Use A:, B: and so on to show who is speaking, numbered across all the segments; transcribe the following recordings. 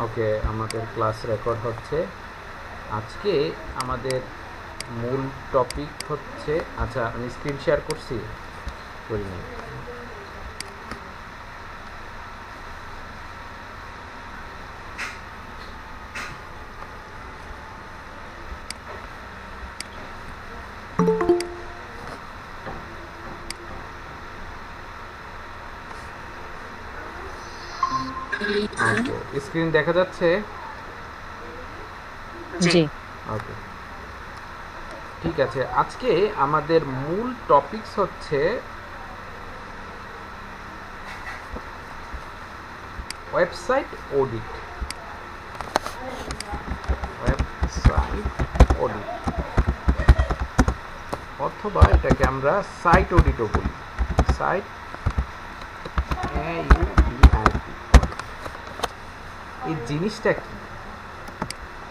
A: ওকে, আমাদের class record হচ্ছে। আজকে আমাদের মূল টপিক হচ্ছে, আচ্ছা আমি স্ক্রিন শেয়ার করছি, করিনি। ওকে, স্ক্রিন দেখা যাচ্ছে?
B: জি।
A: ওকে, ঠিক আছে। আজকে আমাদের মূল টপিকস হচ্ছে ওয়েবসাইট অডিট। ওয়েবসাইট অডিট অথবা এটাকে আমরা সাইট অডিটও বলি। সাইট এই জিনিসটা কি?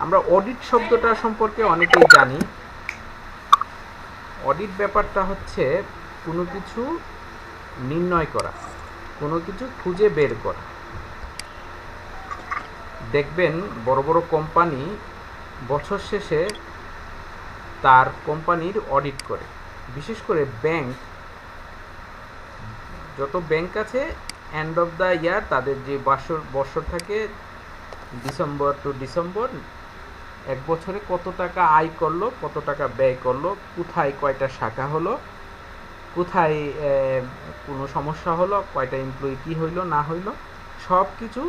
A: আমরা অডিট শব্দটা সম্পর্কে অনেকেই জানি। অডিট ব্যাপারটা হচ্ছে কোনো কিছু নির্ণয় করা, কোনো কিছু খুঁজে বের করা। দেখবেন বড় বড় কোম্পানি বছর শেষে তার কোম্পানির অডিট করে। বিশেষ করে ব্যাংক, যত ব্যাংক আছে এন্ড অফ দ্য ইয়ার তাদের যে বছর থাকে ডিসেম্বর টু ডিসেম্বর, এক বছরে কত টাকা আয় করলো, কত টাকা ব্যয় করলো, কোথায় কয়টা শাখা হলো, কোথায় কোনো সমস্যা হলো, কয়টা এমপ্লয়ি কী হইলো না হইলো, সব কিছু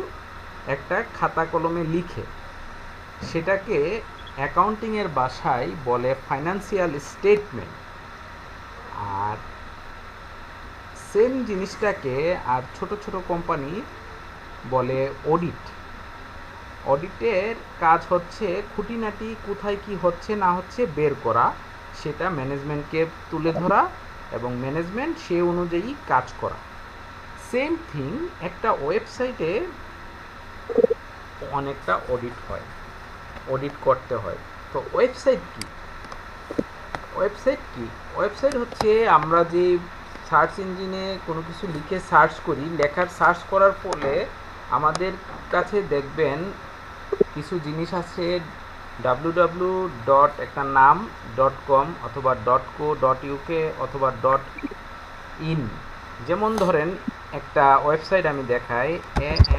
A: একটা খাতা কলমে লিখে সেটাকে অ্যাকাউন্টিংয়ের ভাষায় বলে ফাইন্যান্সিয়াল স্টেটমেন্ট। আর সেম জিনিসটাকে আর ছোট ছোট কোম্পানি বলে অডিট। অডিটের কাজ হচ্ছে খুঁটিনাটি কোথায় কি হচ্ছে না হচ্ছে বের করা, সেটা ম্যানেজমেন্টকে তুলে ধরা এবং ম্যানেজমেন্ট সে অনুযায়ী কাজ করা। সেম থিং একটা ওয়েবসাইটে অনেকটা অডিট হয়, অডিট করতে হয়। তো ওয়েবসাইট কি? ওয়েবসাইট কি? ওয়েবসাইট হচ্ছে আমরা যে সার্চ ইঞ্জিনে কোনো কিছু লিখে সার্চ করি, লেখার সার্চ করার ফলে আমাদের কাছে দেখবেন কিছু জিনিস আছে ডাব্লু ডট একটা নাম .com অথবা .co.uk অথবা .in। যেমন ধরেন একটা ওয়েবসাইট আমি দেখাই,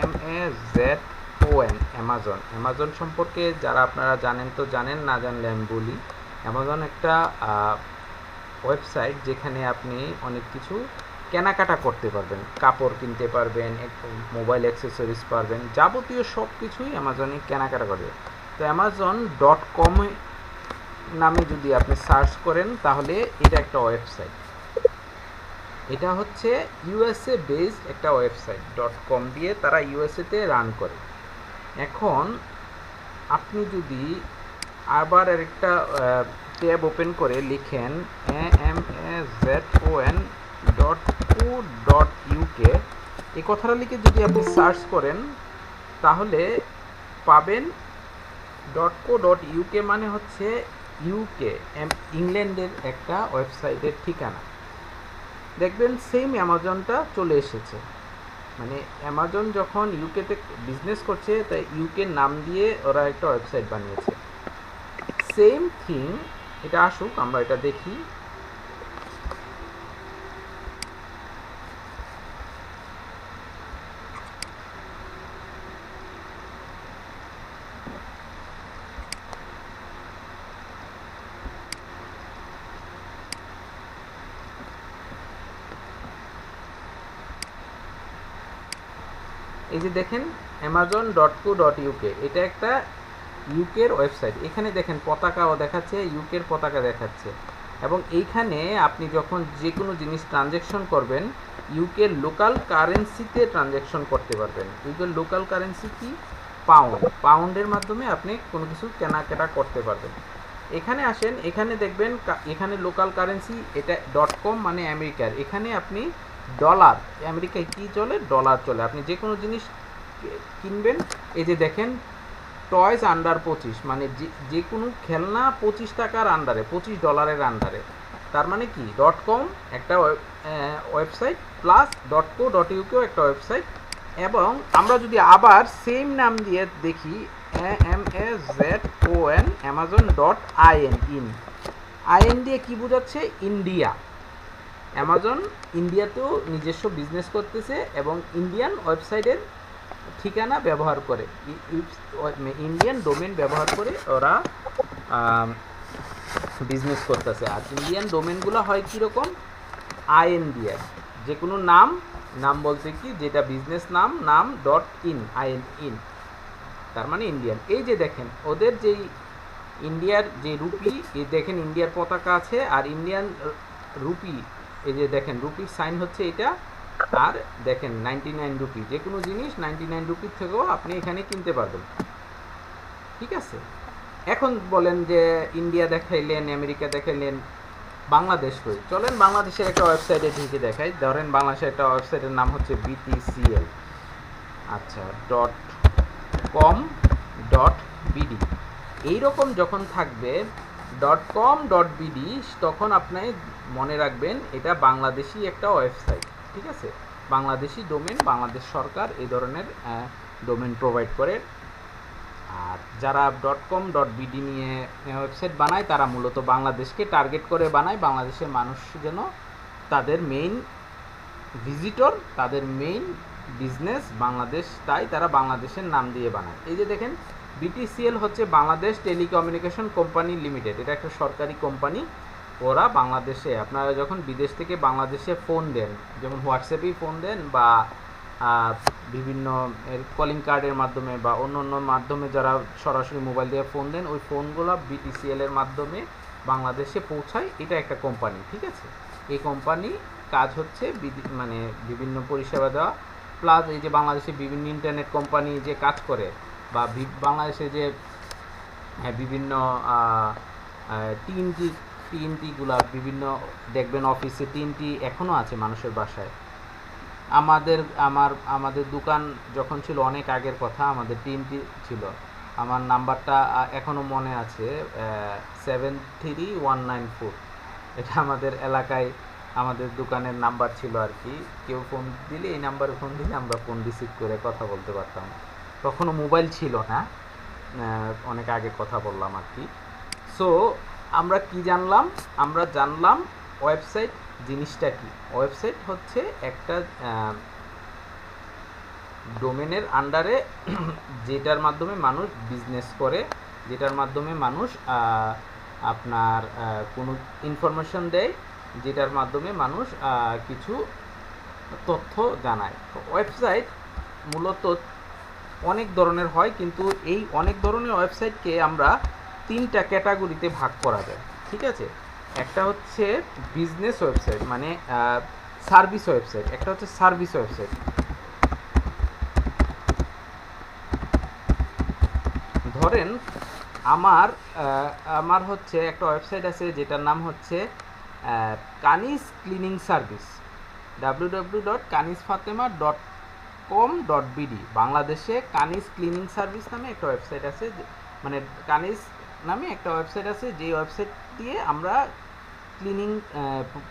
A: AMAZON, অ্যামাজন। অ্যামাজন সম্পর্কে যারা আপনারা জানেন তো জানেন, না জানলে আমি বলি। অ্যামাজন একটা ওয়েবসাইট যেখানে আপনি অনেক কিছু কেনাকাটা করতে পারবেন, কাপড় কিনতে পারবেন, মোবাইল অ্যাক্সেসরিজ পারবেন, যাবতীয় সব কিছুই অ্যামাজনে কেনাকাটা করবে। তো amazon.com নামে যদি আপনি সার্চ করেন তাহলে এটা একটা ওয়েবসাইট। এটা হচ্ছে ইউএসএ বেসড একটা ওয়েবসাইট। .com দিয়ে তারা ইউএসএতে রান করে। এখন আপনি যদি আবার আরেকটা ট্যাব ওপেন করে লিখেন amazon.co.uk, এই কথাটা লিখে যদি আপনি সার্চ করেন তাহলে পাবেন .co.uk মানে হচ্ছে ইউকে, ইংল্যান্ডের একটা ওয়েবসাইটের ঠিকানা। দেখবেন সেম অ্যামাজনটা চলে এসেছে। মানে অ্যামাজন যখন ইউকেতে বিজনেস করছে তাই ইউকের নাম দিয়ে ওরা একটা ওয়েবসাইট বানিয়েছে। সেম থিং এটা আসুক, আমরা এটা দেখি। এই যে দেখেন amazon.co.uk, এটা একটা ইউকের ওয়েবসাইট। এখানে দেখেন পতাকাও দেখাচ্ছে, ইউকের পতাকা দেখাচ্ছে। এবং এইখানে আপনি যখন যে কোনো জিনিস ট্রানজ্যাকশন করবেন ইউকের লোকাল কারেন্সিতে ট্রানজ্যাকশন করতে পারবেন। ইউকের লোকাল কারেন্সি কি? পাউন্ড। পাউন্ডের মাধ্যমে আপনি কোনো কিছু কেনাকাটা করতে পারবেন। এখানে আসেন, এখানে দেখবেন এখানে লোকাল কারেন্সি, এটা .com মানে আমেরিকার। এখানে আপনি ডলার, আমেরিকায় কি চলে? ডলার চলে। আপনি যে কোনো জিনিস কিনবেন, এই যে দেখেন টয়স আন্ডার 25, মানে যে কোনো খেলনা 25 টাকার আন্ডারে, $25 আন্ডারে। তার মানে কি .com একটা ওয়েবসাইট প্লাস .co.uk একটা ওয়েবসাইট, এবং আমরা যদি আবার সেম নাম দিয়ে দেখি AMAZON amazon.in IN দিয়ে কি বোঝাচ্ছে? ইন্ডিয়া। অ্যামাজন ইন্ডিয়াতেও নিজস্ব বিজনেস করতেছে এবং ইন্ডিয়ান ওয়েবসাইটের ঠিকানা ব্যবহার করে, ইন্ডিয়ান ডোমেন ব্যবহার করে ওরা বিজনেস করতেছে। আর ইন্ডিয়ান ডোমেনগুলো হয় কীরকম? আইএন দিয়ে, যে কোনো নাম, নাম বলতে কি যেটা বিজনেস নাম, নাম .in IN, তার মানে ইন্ডিয়ান। এই যে দেখেন ওদের যেই ইন্ডিয়ার যে রুপি, এই দেখেন ইন্ডিয়ার পতাকা আছে, আর ইন্ডিয়ান রুপি, এই যে দেখেন রুপির সাইন হচ্ছে এটা, আর দেখেন 99 রুপি। যে কোনো জিনিস 99 রুপির থেকেও আপনি এখানে কিনতে পারবেন, ঠিক আছে। এখন বলেন যে ইন্ডিয়া দেখাইলেন, আমেরিকা দেখাইলেন, বাংলাদেশ কই? চলেন বাংলাদেশের একটা ওয়েবসাইটে ঢুকে দেখাই। ধরেন বাংলাদেশের একটা ওয়েবসাইটের নাম হচ্ছে BTCL, আচ্ছা .com.bd। এইরকম যখন থাকবে .com.bd, তখন আপনি মনে রাখবেন এটা বাংলাদেশি একটা ওয়েবসাইট, ঠিক আছে। বাংলাদেশি ডোমেন, বাংলাদেশ সরকার এই ধরনের ডোমেন প্রোভাইড করে। আর যারা .com.bd নিয়ে ওয়েবসাইট বানায় তারা মূলত বাংলাদেশকে টার্গেট করে বানায়, বাংলাদেশের মানুষ যেন তাদের মেইন ভিজিটর, তাদের মেইন বিজনেস বাংলাদেশ, তাই তারা বাংলাদেশের নাম দিয়ে বানায়। এই যে দেখেন BTCL হচ্ছে বাংলাদেশ টেলিকমিউনিকেশন কোম্পানি লিমিটেড, এটা একটা সরকারি কোম্পানি। ওরা বাংলাদেশে, আপনারা যখন বিদেশ থেকে বাংলাদেশে ফোন দেন, যেমন হোয়াটসঅ্যাপেই ফোন দেন বা বিভিন্ন কলিং কার্ডের মাধ্যমে বা অন্য অন্য মাধ্যমে যারা সরাসরি মোবাইল দিয়ে ফোন দেন, ওই ফোনগুলো BTCL এর মাধ্যমে বাংলাদেশে পৌঁছায়। এটা একটা কোম্পানি, ঠিক আছে। এই কোম্পানি কাজ হচ্ছে মানে বিভিন্ন পরিষেবা দেওয়া, প্লাস এই যে বাংলাদেশে বিভিন্ন ইন্টারনেট কোম্পানি যে কাজ করে, বা বাংলাদেশে যে বিভিন্ন টিএনটিগুলা বিভিন্ন দেখবেন অফিসে টিএনটি এখনও আছে মানুষের বাসায়। আমাদের দোকান যখন ছিল, অনেক আগের কথা, আমাদের টিএনটি ছিল। আমার নাম্বারটা এখনও মনে আছে, 73194। এটা আমাদের এলাকায় আমাদের দোকানের নাম্বার ছিল আর কি। কেউ ফোন দিলে, এই নাম্বারে ফোন দিলে আমরা ফোন রিসিভ করে কথা বলতে পারতাম। তখনও মোবাইল ছিল না, অনেক আগে কথা বললাম আর কি। সো আমরা কি জানলাম? আমরা জানলাম ওয়েবসাইট জিনিসটা কি। ওয়েবসাইট হচ্ছে একটা ডোমেনের আন্ডারে যেটার মাধ্যমে মানুষ বিজনেস করে, যেটার মাধ্যমে মানুষ আপনার কোনো ইনফরমেশন দেয়, যেটার মাধ্যমে মানুষ কিছু তথ্য জানায়। ওয়েবসাইট মূলত অনেক ধরনের হয়, কিন্তু এই অনেক ধরনের ওয়েবসাইটকে আমরা 3টা ক্যাটাগরিতে ভাগ করা যায়, ঠিক আছে। একটা হচ্ছে বিজনেস ওয়েবসাইট, মানে সার্ভিস ওয়েবসাইট। একটা হচ্ছে সার্ভিস ওয়েবসাইট। ধরেন আমার হচ্ছে একটা ওয়েবসাইট আছে যেটার নাম হচ্ছে কানিস ক্লিনিং সার্ভিস, www.kanisfatema.com.bd। বাংলাদেশে কানিস ক্লিনিং সার্ভিস নামে একটা ওয়েবসাইট আছে, মানে কানিস নামে একটা ওয়েবসাইট আছে, যে ওয়েবসাইট দিয়ে আমরা ক্লিনিং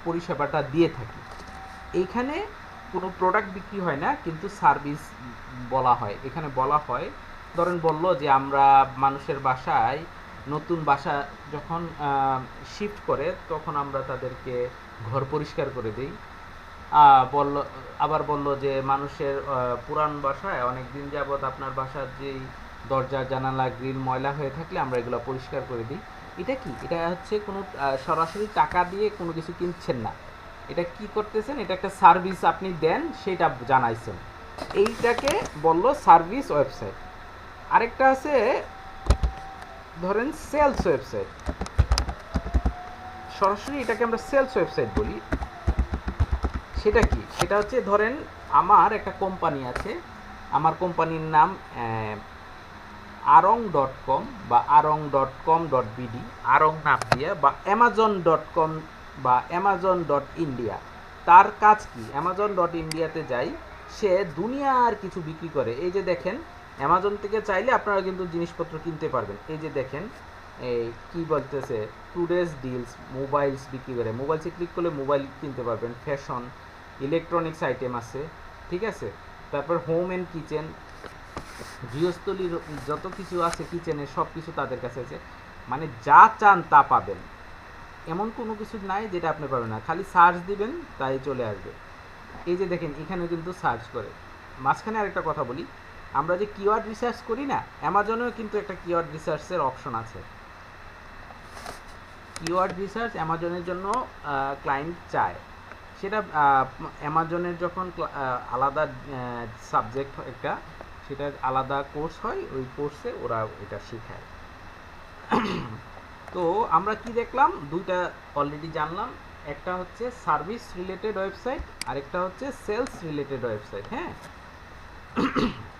A: পরিষেবাটা দিয়ে থাকি। এইখানে কোনো প্রোডাক্ট বিক্রি হয় না, কিন্তু সার্ভিস বলা হয়। এখানে বলা হয়, ধরেন বললো যে আমরা মানুষের বাসায় নতুন বাসা যখন শিফট করে, তখন আমরা তাদেরকে ঘর পরিষ্কার করে দিই। আবার বলল যে মানুষের পুরান বাসায় অনেক দিন যাবৎ আপনার বাসার যেই দরজা জানালা গ্রিল ময়লা হয়ে থাকলে আমরা এগুলো পরিষ্কার করে দিই। এটা কি? এটা হচ্ছে কোনো সরাসরি টাকা দিয়ে কোনো কিছু কিনছেন না, এটা কি করতেছেন, এটা একটা সার্ভিস আপনি দেন, সেটা জানাইছেন। এইটাকে বলল সার্ভিস ওয়েবসাইট। আরেকটা আছে ধরেন সেলস ওয়েবসাইট, সরাসরি এটাকে আমরা সেলস ওয়েবসাইট বলি। সেটা কি? সেটা হচ্ছে ধরেন আমার একটা কোম্পানি আছে, আমার কোম্পানির নাম arong.com বা arong.com.bd, আরং নাম দিয়ে, বা amazon.com বা amazon.india। তার কাজ কি? amazon.indiaতে যাই, সে দুনিয়ার কিছু বিক্রি করে। এই যে দেখেন, অ্যামাজন থেকে চাইলে আপনারা কিন্তু জিনিসপত্র কিনতে পারবেন। এই যে দেখেন, এই কি বলতেছে, টুডেজ ডিলস, মোবাইলস বিক্রি করে। মোবাইলসে ক্লিক করলে মোবাইল কিনতে পারবেন, ফ্যাশন, ইলেকট্রনিক্স আইটেম আছে, ঠিক আছে। তো তারপর হোম অ্যান্ড কিচেন, গৃহস্থলীর যত কিছু আছে কিচেনের সব কিছু তাদের কাছে আছে। মানে যা চান তা পাবেন, এমন কোনো কিছু নাই যেটা আপনি পাবেন না। খালি সার্চ দিবেন তাই চলে আসবে। এই যে দেখেন এখানে কিন্তু সার্চ করে। মাঝখানে আরেকটা কথা বলি, আমরা যে কিওয়ার্ড রিসার্চ করি না, অ্যামাজনেও কিন্তু একটা কিওয়ার্ড রিসার্চের অপশন আছে। কিওয়ার্ড রিসার্চ অ্যামাজনের জন্য ক্লায়েন্ট চায়, সেটা অ্যামাজনের যখন আলাদা সাবজেক্ট একটা, সেটার আলাদা কোর্স হয়, ওই কোর্সে ওরা এটা শেখায়। তো আমরা কি দেখলাম, দুইটা অলরেডি জানলাম, একটা হচ্ছে সার্ভিস রিলেটেড ওয়েবসাইট, আরেকটা হচ্ছে সেলস রিলেটেড ওয়েবসাইট। হ্যাঁ,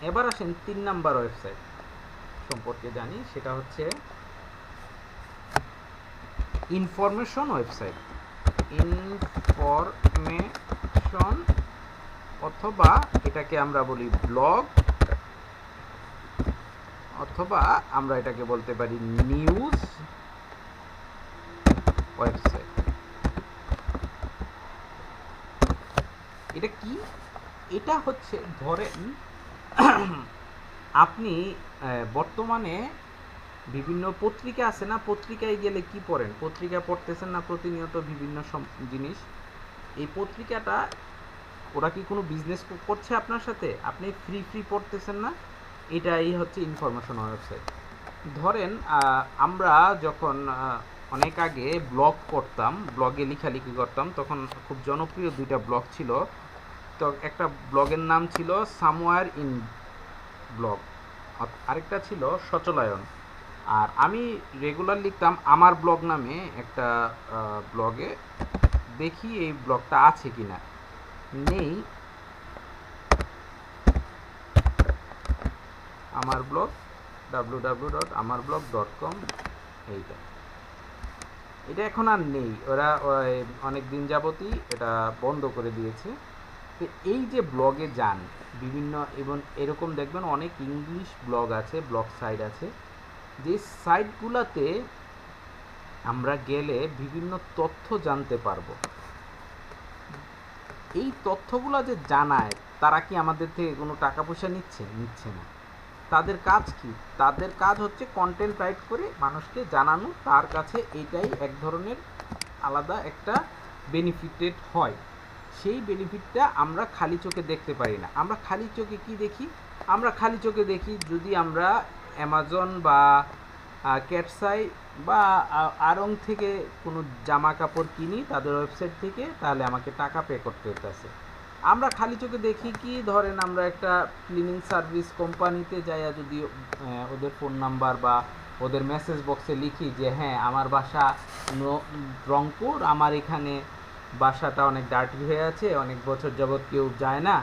A: এবার আসেন 3 নাম্বার ওয়েবসাইট সম্পর্কে জানি, সেটা হচ্ছে ইনফরমেশন ওয়েবসাইট। ইনফরমেশন, অথবা এটাকে আমরা বলি ব্লগ, অথবা আমরা এটাকে বলতে পারি নিউজ ওয়েবসাইট। এটা কি? এটা হচ্ছে ধরেন আপনি বর্তমানে বিভিন্ন পত্রিকা আছে না, পত্রিকায় গেলে কি পড়েন, পত্রিকা পড়তেছেন না প্রতিনিয়ত বিভিন্ন জিনিস। এই পত্রিকাটা ওরা কি কোনো বিজনেস করছে আপনার সাথে? আপনি ফ্রি পড়তেছেন না? এটাই হচ্ছে ইনফরমেশন ওয়েবসাইট। ধরেন আমরা যখন অনেক আগে ব্লগ করতাম, ব্লগে লেখালেখি করতাম, তখন খুব জনপ্রিয় দুইটা ব্লগ ছিল। তো একটা ব্লগের নাম ছিল সামওয়্যার ইন ব্লগ, আরেকটা ছিল সচলায়ন। আর আমি রেগুলার লিখতাম আমার ব্লগ নামে একটা ব্লগে। দেখি এই ব্লগটা আছে কিনা, নেই। আমার ব্লগ www.amarblog.com, এটা এখন আর নেই, ওরা অনেক দিন যাবতই এটা বন্ধ করে দিয়েছে। তো এই যে ব্লগে যান বিভিন্ন, এবং এরকম দেখবেন অনেক ইংলিশ ব্লগ আছে, ব্লগ সাইট আছে, যে সাইটগুলোতে আমরা গেলে বিভিন্ন তথ্য জানতে পারবো। এই তথ্যগুলো যে জানায়, তারা কি আমাদের থেকে কোনো টাকা পয়সা নিচ্ছে না। তাদের কাজ কি? তাদের কাজ হচ্ছে কন্টেন্ট রাইট করে মানুষকে জানানো, তার কাছে এইটাই এক ধরনের আলাদা একটা বেনিফিটেড হয়। সেই বেনিফিটটা আমরা খালি চোখে দেখতে পারি না। আমরা খালি চোখে কি দেখি? আমরা খালি চোখে দেখি যদি আমরা অ্যামাজন বা ক্যাটসাই বা আড়ং থেকে কোনো জামা কাপড় কিনি তাদের ওয়েবসাইট থেকে, তাহলে আমাকে টাকা পে করতে হতেছে। আমরা খালি চোখে দেখি কি, ধরেন আমরা একটা ক্লিনিং সার্ভিস কোম্পানিতে যাইয়া যদি ওদের ফোন নাম্বার বা ওদের মেসেজ বক্সে লিখি যে হ্যাঁ আমার বাসা রংপুর, আমার এখানে বাসাটা অনেক ডার্টি হয়ে আছে, অনেক বছর যাবৎ কেউ যায় না,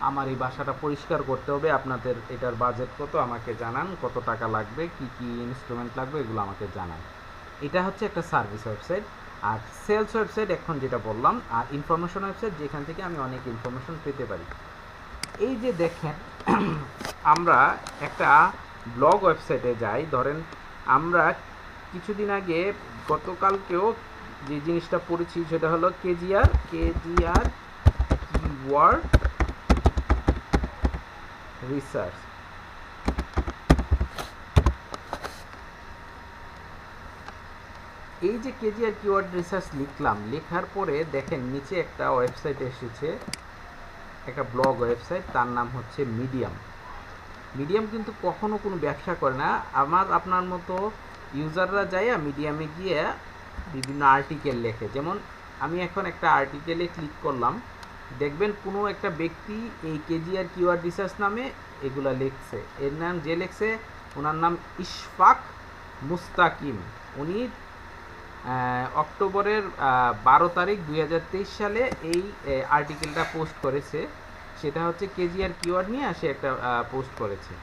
A: আমার এই বাসাটা পরিষ্কার করতে হবে, আপনাদের এটার বাজেট কত আমাকে জানান, কত টাকা লাগবে, কি কি ইনস্ট্রুমেন্ট লাগবে, এগুলো আমাকে জানান। এটা হচ্ছে একটা সার্ভিস ওয়েবসাইট। আর সেলস ওয়েবসাইট এখন যেটা বললাম, আর ইনফরমেশন ওয়েবসাইট যেখান থেকে আমি অনেক ইনফরমেশন পেতে পারি। এই যে দেখেন আমরা একটা ব্লগ ওয়েবসাইটে যাই, ধরেন আমরা কিছুদিন আগে গতকালকেও যে জিনিসটা পড়েছি সেটা হলো কেজিআর কিওয়ার্ড রিসার্চ। এই যে কেজিআর কিওয়ার্ড রিসার্চ লিখলাম, লেখার পরে দেখেন নিচে একটা ওয়েবসাইট এসেছে, একটা ব্লগ ওয়েবসাইট, তার নাম হচ্ছে মিডিয়াম। মিডিয়াম কিন্তু কখনো কোনো ব্যবসা করে না। আপনার মতো ইউজাররা যায় মিডিয়ামে গিয়ে বিভিন্ন আর্টিকেল লেখে। যেমন আমি এখন একটা আর্টিকেলে ক্লিক করলাম, দেখবেন কোনো একটা ব্যক্তি এই কেজিআর কিওয়ার্ড রিসার্চ নামে এগুলা লিখছে। এর নাম যে লিখছে ওনার নাম ইশফাক মুস্তাকিম। উনি অক্টোবরের 12 তারিখ 2023 সালে এই আর্টিকেলটা পোস্ট করেছে। সেটা হচ্ছে কেজিআর কিওয়ার্ড নিয়ে সে একটা পোস্ট করেছে।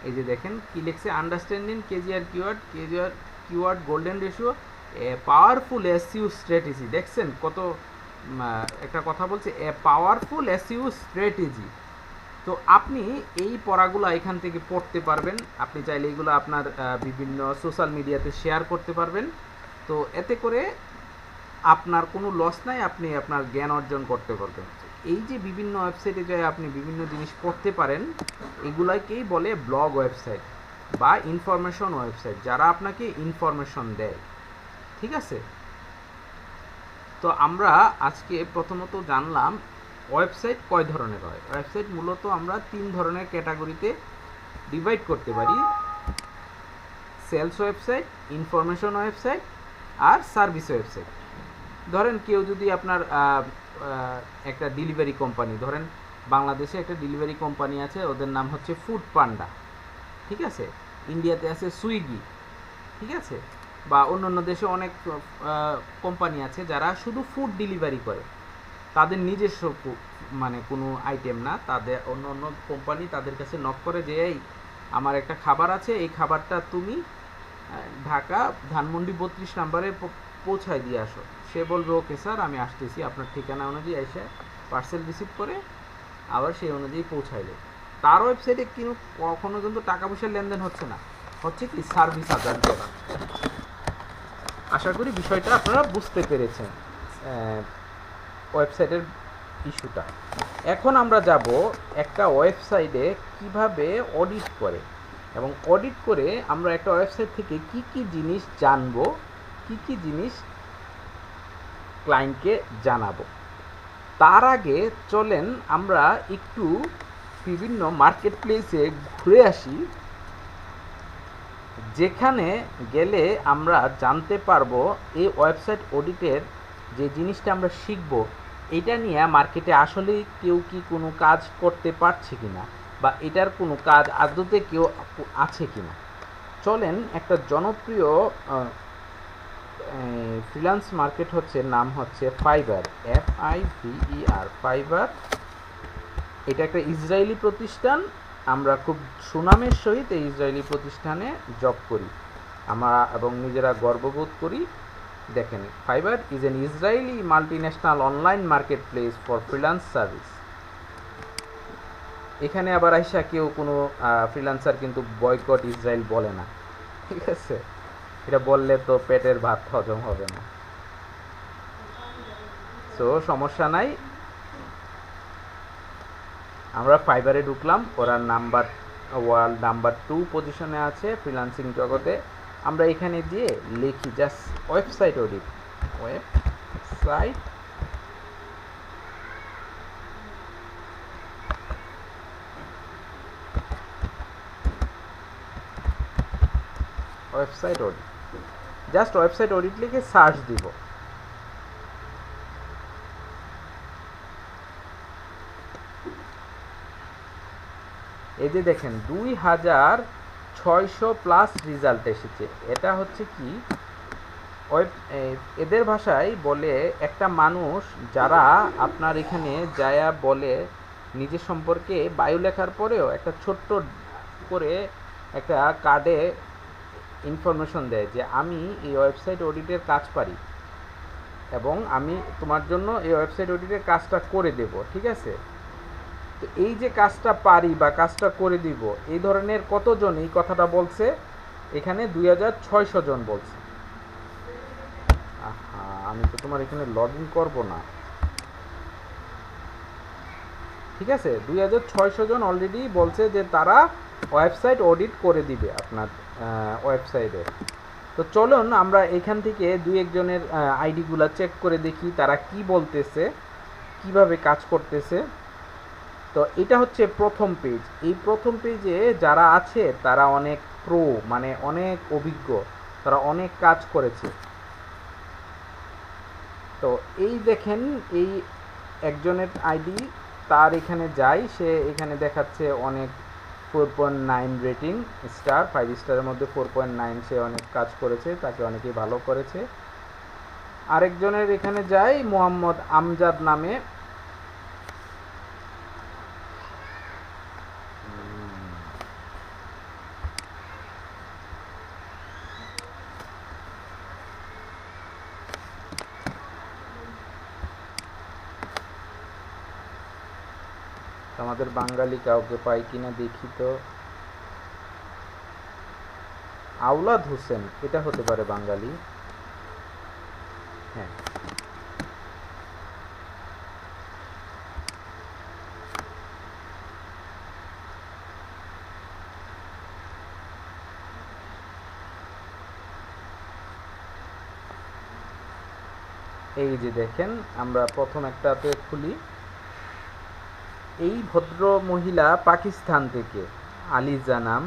A: এই যে দেখেন কি লিখছে, understanding KGR keyword golden ratio, powerful SU strategy. দেখছেন কত একটা কথা বলছে, এ পাওয়ারফুল এসইউ স্ট্র্যাটেজি। তো আপনি এই পড়াগুলো এখান থেকে পড়তে পারবেন। আপনি চাইলে এগুলো আপনার বিভিন্ন সোশ্যাল মিডিয়াতে শেয়ার করতে পারবেন। তো এতে করে আপনার কোনো লস নাই, আপনি আপনার জ্ঞান অর্জন করতে পারবেন। এই যে বিভিন্ন ওয়েবসাইটে যায় আপনি বিভিন্ন জিনিস করতে পারেন, এগুলাকেই বলে ব্লগ ওয়েবসাইট বা ইনফরমেশন ওয়েবসাইট, যারা আপনাকে ইনফরমেশন দেয়। ঠিক আছে, তো আমরা আজকে প্রথমত জানলাম ওয়েবসাইট কয় ধরনের হয়। ওয়েবসাইট মূলত আমরা 3 ধরনের ক্যাটাগরিতে ডিভাইড করতে পারি: সেলস ওয়েবসাইট, ইনফরমেশন ওয়েবসাইট আর সার্ভিস ওয়েবসাইট। ধরেন কেউ যদি আপনার একটা ডেলিভারি কোম্পানি, ধরেন বাংলাদেশে একটা ডেলিভারি কোম্পানি আছে, ওদের নাম হচ্ছে ফুড পান্ডা। ঠিক আছে, ইন্ডিয়াতে আছে সুইগি। ঠিক আছে, বা অন্য অন্য দেশে অনেক কোম্পানি আছে যারা শুধু ফুড ডেলিভারি করে, তাদের নিজস্ব মানে কোনো আইটেম না, তাদের অন্য অন্য কোম্পানি তাদের কাছে নক করে যে এই আমার একটা খাবার আছে, এই খাবারটা তুমি ঢাকা ধানমন্ডি 32 নাম্বারে পৌঁছায় দিয়ে আসো। সে বলবে ওকে স্যার আমি আসতেছি, আপনার ঠিকানা অনুযায়ী এসে পার্সেল রিসিভ করে আবার সেই অনুযায়ী পৌঁছায় দেয়। তার ওয়েবসাইটে কিন্তু কখনো কিন্তু টাকা পয়সার লেনদেন হচ্ছে না, হচ্ছে কি সার্ভিস আদান প্রদান। আশা করি বিষয়টা আপনারা বুঝতে পেরেছেন ওয়েবসাইটের ইস্যুটা। এখন আমরা যাব একটা ওয়েবসাইটে কিভাবে অডিট করে, এবং অডিট করে আমরা একটা ওয়েবসাইট থেকে কি কি জিনিস জানবো, কি কি জিনিস ক্লায়েন্টকে জানাবো। তার আগে চলেন আমরা একটু বিভিন্ন মার্কেট প্লেসে ঘুরে আসি, যেখানে গেলে আমরা জানতে পারবো এই ওয়েবসাইট অডিটের যে জিনিসটা আমরা শিখবো এটা নিয়ে মার্কেটে আসলে কেউ কি কোনো কাজ করতে পারছে কিনা, বা এটার কোনো কাজ আদতে কেউ আছে কিনা। চলেন, একটা জনপ্রিয় ফ্রিল্যান্স মার্কেট হচ্ছে, নাম হচ্ছে ফাইবার, FIVER, ফাইবার। এটা একটা ইসরায়েলি প্রতিষ্ঠান। আমরা খুব সুনামের সহিত এই ইসরায়েলি প্রতিষ্ঠানে জব করি আমরা, এবং নিজেরা গর্ববোধ করি। দেখেন, fibre is an Israeli multinational online market place for freelance service. এখানে আবার আইসা কেউ কোনো ফ্রিল্যান্সার কিন্তু বয়কট ইসরায়েল বলে না। ঠিক আছে, এটা বললে তো পেটের ভাত হজম হবে না, সো সমস্যা নাই। আমরা ফাইবারে ঢুকলাম, ওরা ওয়ার্ল্ড নাম্বার 2 পজিশনে আছে ফ্রিল্যান্সিং জগতে। আমরা এখানে দিয়ে লিখি just website audit, website website audit, just website audit লিখে সার্চ দিব। এই যে দেখেন 2600 প্লাস রেজাল্ট এসেছে। এটা হচ্ছে কি, এদের ভাষায় বলে একটা মানুষ যারা আপনার এখানে যায়া বলে নিজের সম্পর্কে বায়ো লেখার পরেও একটা ছোট্ট করে একটা কার্ডে ইনফরমেশন দেয় যে আমি এই ওয়েবসাইট অডিটের কাজ পারি এবং আমি তোমার জন্য এই ওয়েবসাইট অডিটের কাজটা করে দেব। ঠিক আছে, তো এই যে কাজটা পারি বা কাজটা করে দিব, এই ধরনের কতজন এই কথাটা বলছে? এখানে 2600 জন বলছে। আমি তো তোমার এখানে লগ ইন করবো না। ঠিক আছে, 2600 জন অলরেডি বলছে যে তারা ওয়েবসাইট অডিট করে দিবে আপনার ওয়েবসাইটে। তো চলুন আমরা এখান থেকে 2-1 জনের আইডিগুলো চেক করে দেখি তারা কি বলতেছে, কিভাবে কাজ করতেছে। তো এটা হচ্ছে প্রথম পেজ। এই প্রথম পেজে যারা আছে তারা অনেক প্রো, মানে অনেক অভিজ্ঞ, তারা অনেক কাজ করেছে। তো এই দেখেন, এই একজনের আইডি, তার এখানে যাই, সে এখানে দেখাচ্ছে অনেক 4.9 রেটিং স্টার, 5 স্টারের মধ্যে 4.9, সে অনেক কাজ করেছে, তাকে অনেকেই ভালো করেছে। আরেকজনের এখানে যাই, মোহাম্মদ আমজাদ নামে, আমাদের বাঙালি কাউকে পাই কিনা দেখি তো। আওলাদ হোসেন, এটা হতে পারে বাঙালি। হ্যাঁ, এই যে দেখেন, আমরা প্রথম একটাতে খুলি। এই ভদ্র মহিলা পাকিস্তান থেকে, আলিজা নাম।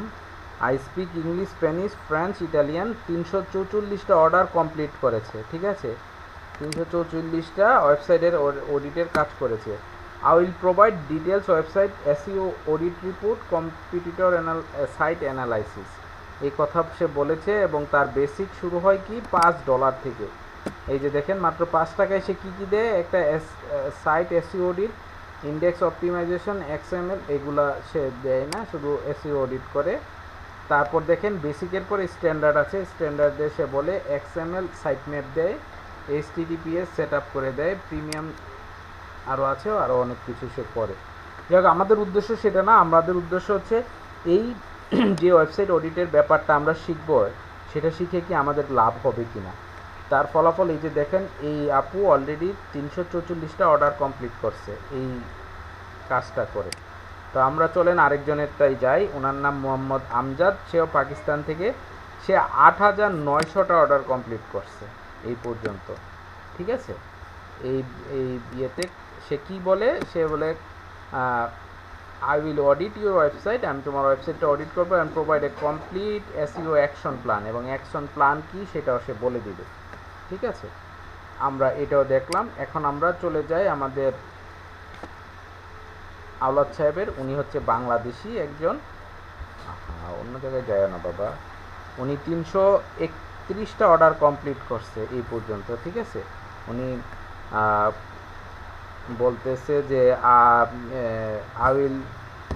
A: I speak English, Spanish, French, Italian. 344টা অর্ডার কমপ্লিট করেছে, ঠিক আছে। 344টা ওয়েবসাইটের অডিটের কাজ করেছে। I will provide details website SEO audit report, competitor site analysis. এই কথা সে বলেছে, এবং তার বেসিক শুরু হয় কি $5 থেকে। এই যে দেখেন, মাত্র 5 টাকায় সে কী কী দেয়, একটা site SEO audit, index optimization, XML, এগুলা সে দেয় না, শুধু এসইও অডিট করে। তারপর দেখেন বেসিকের পরে স্ট্যান্ডার্ড আছে, স্ট্যান্ডার্ডে সে বলে এক্সএমএল সাইট ম্যাপ দেয়, এইচটিটিপিএস সেট আপ করে দেয়, প্রিমিয়াম আরও আছে, আরও অনেক কিছু সে করে। যাই হোক, আমাদের উদ্দেশ্য সেটা না, আমাদের উদ্দেশ্য হচ্ছে এই যে ওয়েবসাইট অডিটের ব্যাপারটা আমরা শিখব, সেটা শিখে কি আমাদের লাভ হবে কি না। তার ফলাফল এই যে দেখেন, এই আপু অলরেডি 344টা অর্ডার কমপ্লিট করছে এই কাজটা করে। তো আমরা চলেন আরেকজনেরটাই যাই, ওনার নাম মোহাম্মদ আমজাদ, সেও পাকিস্তান থেকে। সে 8900টা অর্ডার কমপ্লিট করছে এই পর্যন্ত, ঠিক আছে। এই এই বিয়েতে সে কি বলে, সে বলে I will audit your website, আমি তোমার ওয়েবসাইটটা অডিট করবো, and provide a complete SEO action plan, এবং অ্যাকশন প্ল্যান কি সেটাও সে বলে দিবে, ঠিক আছে। আমরা এটাও দেখলাম। এখন আমরা চলে যাই আমাদের আওলাদ সাহেবের। উনি হচ্ছে বাংলাদেশি একজন, অন্য জায়গায় যায় না বাবা। উনি 331টা অর্ডার কমপ্লিট করছে এই পর্যন্ত, ঠিক আছে। উনি বলতেছে যে I will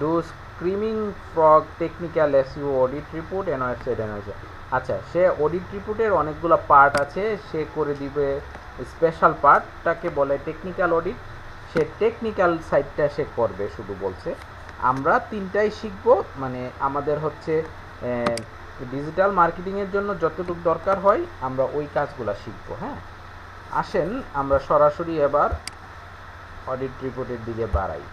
A: do screaming frog technical SEO audit report and website analysis. আচ্ছা, সে অডিট রিপোর্টের অনেকগুলো পার্ট আছে, সে করে দিবে স্পেশাল পার্টটাকে বলে টেকনিক্যাল অডিট। সে টেকনিক্যাল সাইডটা সে করবে শুধু বলছে। আমরা তিনটাই শিখব, মানে আমাদের হচ্ছে ডিজিটাল মার্কেটিংয়ের জন্য যতটুকু দরকার হয় আমরা ওই কাজগুলো শিখব। হ্যাঁ, আসেন আমরা সরাসরি এবার অডিট রিপোর্টের দিকে বাড়াই।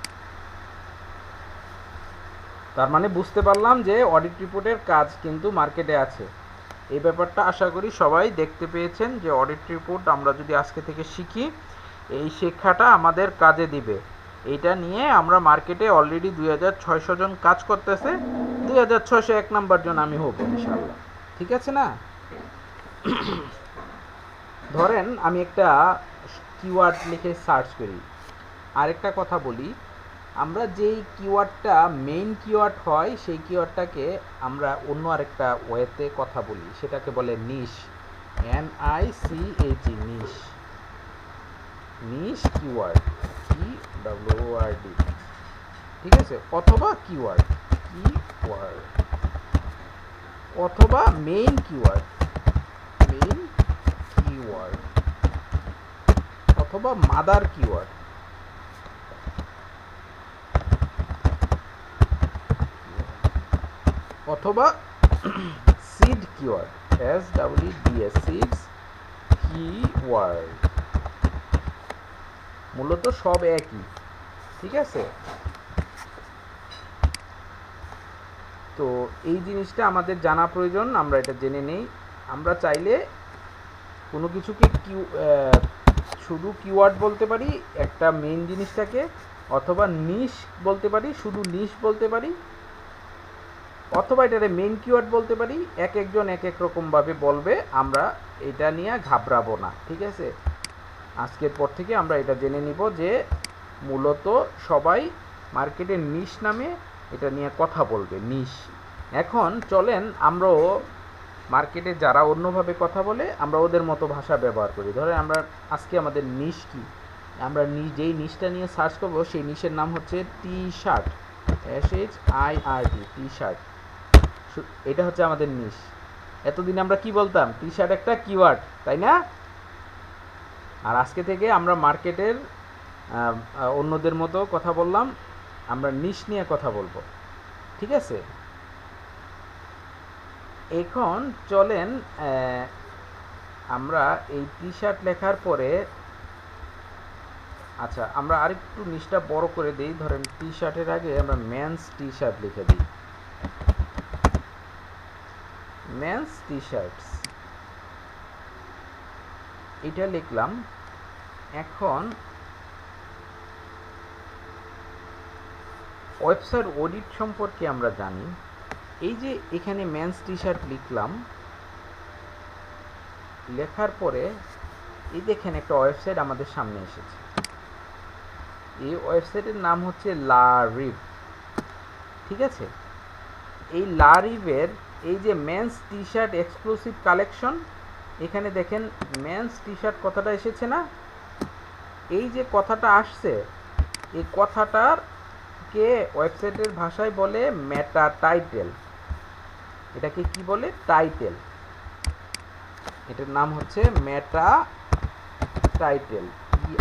A: তার মানে বুঝতে পারলাম যে অডিট রিপোর্টের কাজ কিন্তু মার্কেটে আছে। এই ব্যাপারটা আশা করি সবাই দেখতে পেয়েছেন যে অডিট রিপোর্ট আমরা যদি আজকে থেকে শিখি, এই শিক্ষাটা আমাদের কাজে দিবে। এইটা নিয়ে আমরা মার্কেটে অলরেডি 2600 জন কাজ করতেছে, 2601 নাম্বার জন আমি হব ইনশাআল্লাহ, ঠিক আছে না। ধরেন আমি একটা কিওয়ার্ড লিখে সার্চ করি। আরেকটা কথা বলি, আমরা যেই কিওয়ার্ডটা মেইন কিওয়ার্ড হয় সেই কিওয়ার্ডটাকে আমরা অন্য আরেকটা ওয়েতে কথা বলি, সেটাকে বলে নিশ, NICHE, নিশ। নিশ কিওয়ার্ড, KWORD, ঠিক আছে। অথবা কিওয়ার্ড, অথবা মেইন কিওয়ার্ড, অথবা মাদার কিওয়ার্ড। অথবা seed keyword, SEED, seeds keyword. মূলত সব একই, ঠিক আছে। তো এই জিনিসটা আমাদের জানা প্রয়োজন, আমরা এটা জেনে নেই। আমরা চাইলে কোনো কিছুকে শুধু কিওয়ার্ড বলতে পারি একটা মেইন জিনিসটাকে, অথবা নিশ বলতে পারি, শুধু নিশ বলতে পারি, অথবা এটারে মেইন কিওয়ার্ড বলতে পারি। এক একজন এক এক রকমভাবে বলবে, আমরা এটা নিয়ে ঘাবড়াবো না, ঠিক আছে। আজকের পর থেকে আমরা এটা জেনে নিব যে মূলত সবাই মার্কেটের নিশ নামে এটা নিয়ে কথা বলবে, নিশ। এখন চলেন আমরাও মার্কেটে যারা অন্যভাবে কথা বলে আমরা ওদের মতো ভাষা ব্যবহার করি। ধরেন আমরা আজকে আমাদের নিশ কি, আমরা যেই নিশটা নিয়ে সার্চ করব সেই নিশের নাম হচ্ছে T shirt, SHIRT, T shirt. এটা হচ্ছে আমাদের নিশ। এতদিন আমরা কি বলতাম, টি শার্ট একটা কিওয়ার্ড, তাই না। আর আজকে থেকে আমরা মার্কেটের অন্যদের মতো কথা বললাম, আমরা নিশ নিয়ে কথা বলবো, ঠিক আছে। এখন চলেন আমরা এই টি শার্ট লেখার পরে, আচ্ছা আমরা আরেকটু নিশটা বড় করে দিই। ধরেন টি শার্টের আগে আমরা মেন্স টি শার্ট লিখে দিই, মেন্স টি শার্টস, এটা লিখলাম। এখন ওয়েবসাইট অডিট সম্পর্কে আমরা জানি। এই যে এখানে মেন্স টি শার্ট লিখলাম, লেখার পরে এই দেখেন একটা ওয়েবসাইট আমাদের সামনে এসেছে। এই ওয়েবসাইটের নাম হচ্ছে লারিভ, ঠিক আছে। এই লারিভের এই যে men's T shirt exclusive collection, এখানে দেখেন মেন্স টি শার্ট কথাটা এসেছে না? এই যে কথাটা আসছে, এই কথাটাকে ওয়েবসাইটের ভাষায় বলে মেটা টাইটেল। এটাকে কি বলে? টাইটেল। এটার নাম হচ্ছে মেটা টাইটেল,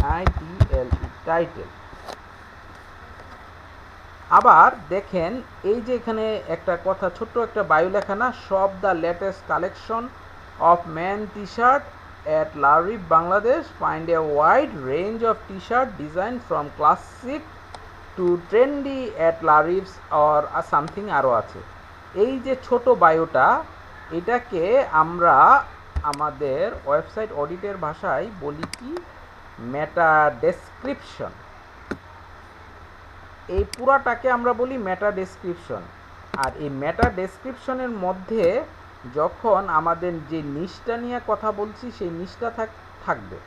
A: TITLE, টাইটেল। আবার দেখেন এই যে এখানে একটা কথা, ছোট্ট একটা বায়ু লেখা না, সব the latest collection of men T shirt at Lariv Bangladesh, find a wide range of t-shirt design from classic to trendy at Lariv's or something আরও আছে। এই যে ছোট বায়োটা, এটাকে আমরা আমাদের ওয়েবসাইট অডিটের ভাষায় বলি কি? মেটা ডেসক্রিপশন। এই পুরাটাকে আমরা বলি মেটা ডেসক্রিপশন। আর এই মেটা ডেসক্রিপশনের মধ্যে যখন আমাদের যে নিচটা নিয়ে কথা বলছি সেই নিচটা থাকবে,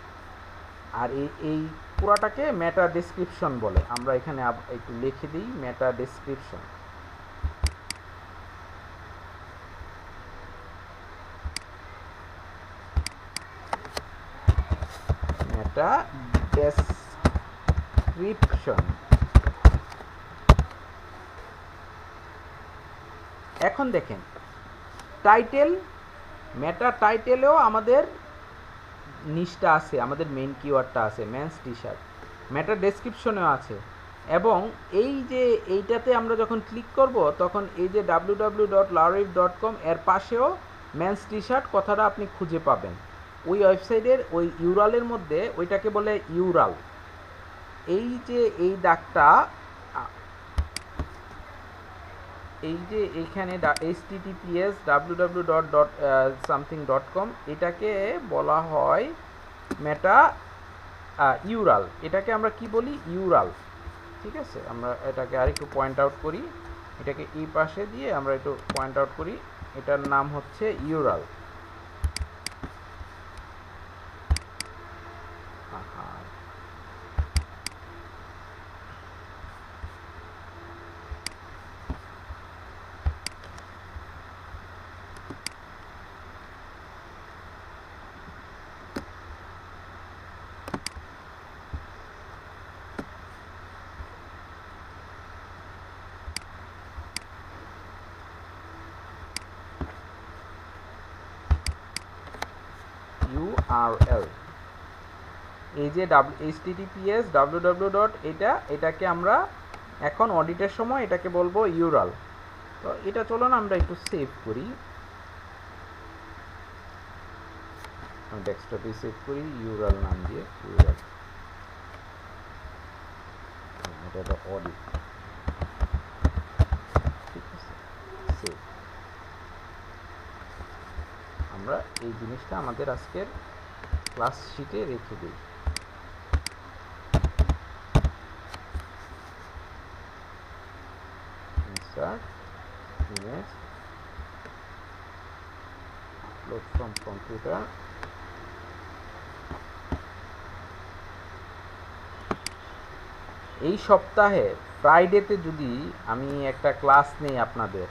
A: আর এই পুরাটাকে মেটা ডেসক্রিপশন বলে। আমরা এখানে একটু লিখে দিই মেটা ডেসক্রিপশন। মেটা ডেসক্রিপশন। এখন দেখেন টাইটেল, মেটা টাইটেলেও আমাদের নিচটা আছে, আমাদের মেইন কিওয়ার্ডটা আছে মেন্স টি শার্ট। মেটা ডেসক্রিপশনেও আছে, এবং এই যে এইটাতে আমরা যখন ক্লিক করব তখন এই যে www.lariv.com এর পাশেও মেন্স টি শার্ট কথাটা আপনি খুঁজে পাবেন। ওই ওয়েবসাইটের ওই ইউরালের মধ্যে ওইটাকে বলে ইউরাল। এই যে এই দাগটা, এই যে এইখানে https www.something.com, এটাকে বলা হয় মেটা ইউরাল। এটাকে আমরা কি বলি? ইউরাল, ঠিক আছে। আমরা এটাকে আরেকটু পয়েন্ট আউট করি, এটাকে এই পাশে দিয়ে আমরা একটু পয়েন্ট আউট করি। এটার নাম হচ্ছে ইউরাল। URL, এই যে https www. এটাকে আমরা এখন অডিটের সময় এটাকে বলবো ইউরাল। তো এটা চলো না আমরা একটু সেভ করি, ডেস্কটপে সেভ করি ইউরাল নাম দিয়ে। ইউরাল, এটা তো অডিট, ঠিক আছে। সেভ। আমরা এই জিনিসটা আমাদের আজকের ক্লাস শিটে রেখে দিই। Insert image, upload from computer। এই সপ্তাহে ফ্রাইডেতে যদি আমি একটা ক্লাস নেই, আপনাদের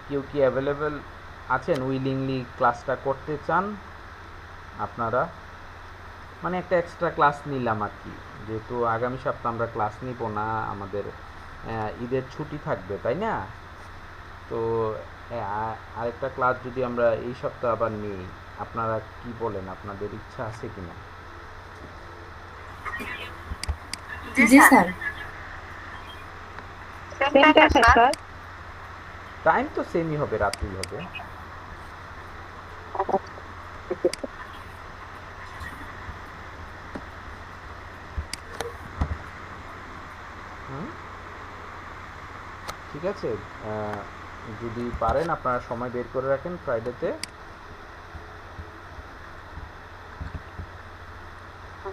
A: কেউ কি অ্যাভেলেবেল আছেন উইলিংলি ক্লাসটা করতে চান? আপনারা মানে একটা এক্সট্রা ক্লাস নিলাম আর কি, যেহেতু আগামী সপ্তাহে আমরা ক্লাস নিব না, আমাদের ঈদের ছুটি থাকবে, তাই না? তো আরেকটা ক্লাস যদি আমরা এই সপ্তাহে আবার নিই, আপনারা কি বলেন? আপনাদের ইচ্ছা আছে কিনা?
B: জি স্যার।
A: টাইম তো সেমই হবে, রাত্রি হবে। ঠিক আছে, যদি পারেন আপনারা সময় বের করে রাখেন ফ্রাইডেতে।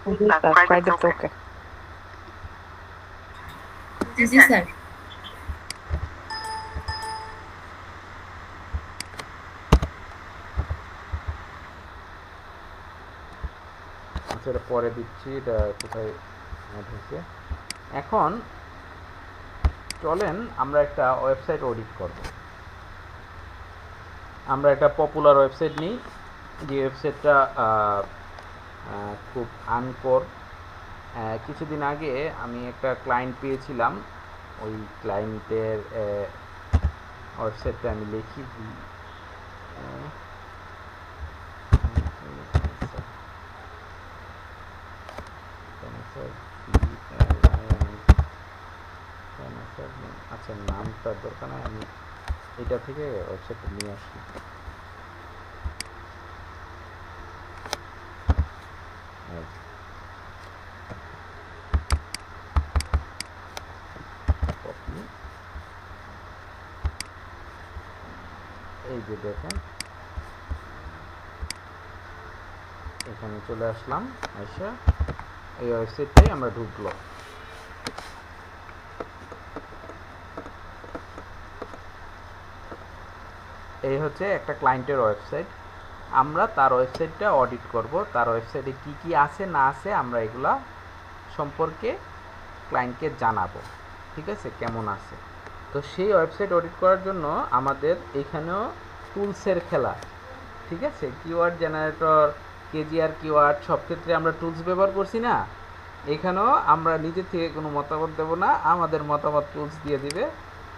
C: जी सर, Friday okay.
B: জি স্যার।
A: আচ্ছা, এটা পরে দিচ্ছি, এটা কোথায় অ্যাড হয়েছে। এখন চলেন আমরা একটা ওয়েবসাইট অডিট করব। আমরা একটা পপুলার ওয়েবসাইট নিই, যে ওয়েবসাইটটা খুব আনকোর। কিছুদিন আগে আমি একটা ক্লায়েন্ট পেয়েছিলাম, ওই ক্লায়েন্টের ওয়েবসাইটটা আমি লিখি দিই। আচ্ছা, নামটা দরকার নাই, আমি এটা থেকে ওয়েবসাইটটা নিয়ে আসি। এই যে দেখেন, এখানে চলে আসলাম, আচ্ছা এই ওয়েবসাইটটাই আমরা ঢুকলো। এই হচ্ছে একটা ক্লায়েন্টের ওয়েবসাইট। আমরা তার ওয়েবসাইটটা অডিট করব, তার ওয়েবসাইটে কি কি আছে না আছে আমরা এগুলা সম্পর্কে ক্লায়েন্টকে জানাবো, ঠিক আছে, কেমন আছে। তো সেই ওয়েবসাইট অডিট করার জন্য আমাদের এখানেও টুলসের খেলা, ঠিক আছে। কিওয়ার্ড জেনারেটর, কেজিআর কিওয়ার্ড, সব ক্ষেত্রে আমরা টুলস ব্যবহার করছি না। এখানেও আমরা নিজে থেকে কোনো মতামত দেব না, আমাদের মতামত টুলস দিয়ে দিবে।